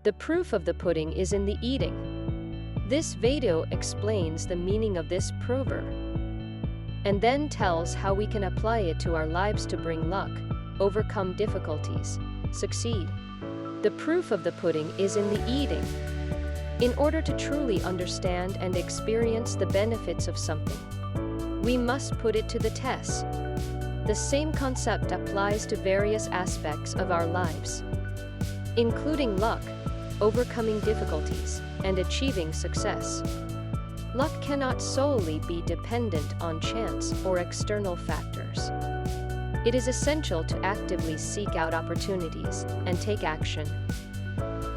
The proof of the pudding is in the eating. This video explains the meaning of this proverb and then tells how we can apply it to our lives to bring luck, overcome difficulties, succeed. The proof of the pudding is in the eating. In order to truly understand and experience the benefits of something, we must put it to the test. The same concept applies to various aspects of our lives, including luck, overcoming difficulties, and achieving success. Luck cannot solely be dependent on chance or external factors. It is essential to actively seek out opportunities and take action.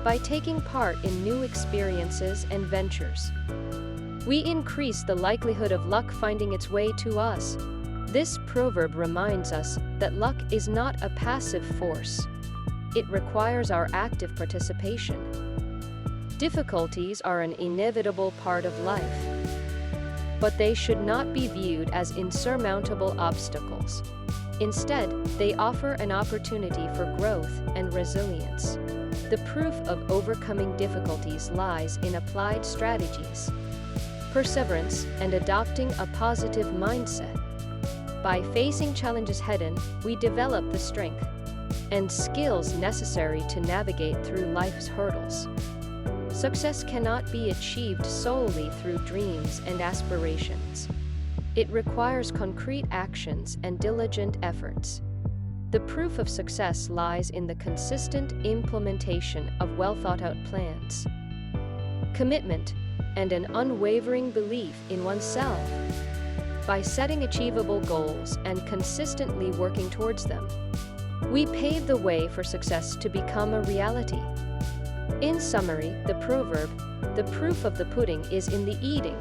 By taking part in new experiences and ventures, we increase the likelihood of luck finding its way to us. This proverb reminds us that luck is not a passive force. It requires our active participation. Difficulties are an inevitable part of life, but they should not be viewed as insurmountable obstacles. Instead, they offer an opportunity for growth and resilience. The proof of overcoming difficulties lies in applied strategies, perseverance, and adopting a positive mindset. By facing challenges head-on, we develop the strength and skills necessary to navigate through life's hurdles. Success cannot be achieved solely through dreams and aspirations. It requires concrete actions and diligent efforts. The proof of success lies in the consistent implementation of well-thought-out plans, commitment, and an unwavering belief in oneself. By setting achievable goals and consistently working towards them, we pave the way for success to become a reality. In summary, the proverb, "The proof of the pudding is in the eating,"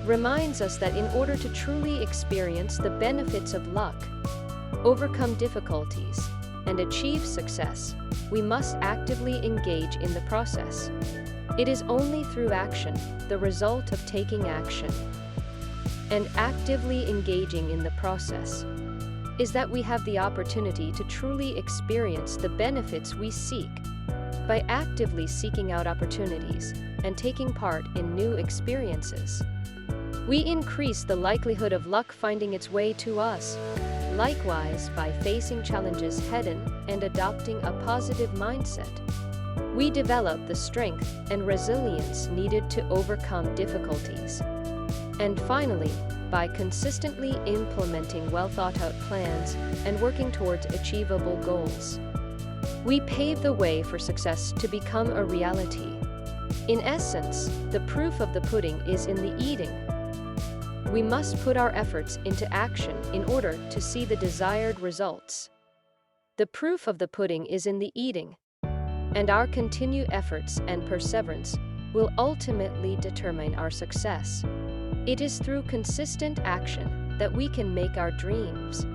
reminds us that in order to truly experience the benefits of luck, overcome difficulties, and achieve success, we must actively engage in the process. It is only through action, the result of taking action, and actively engaging in the process, is that we have the opportunity to truly experience the benefits we seek. By actively seeking out opportunities and taking part in new experiences, we increase the likelihood of luck finding its way to us. Likewise, by facing challenges head-on and adopting a positive mindset, we develop the strength and resilience needed to overcome difficulties. And finally, by consistently implementing well-thought-out plans and working towards achievable goals, we pave the way for success to become a reality. In essence, the proof of the pudding is in the eating. We must put our efforts into action in order to see the desired results. The proof of the pudding is in the eating, and our continued efforts and perseverance will ultimately determine our success. It is through consistent action that we can make our dreams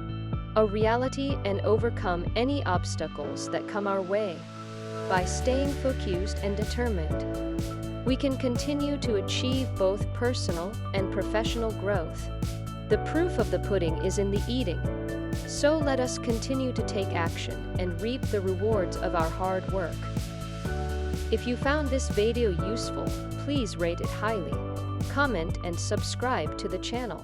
a reality and overcome any obstacles that come our way. By staying focused and determined, we can continue to achieve both personal and professional growth. The proof of the pudding is in the eating. So let us continue to take action and reap the rewards of our hard work. If you found this video useful, please rate it highly, comment, and subscribe to the channel.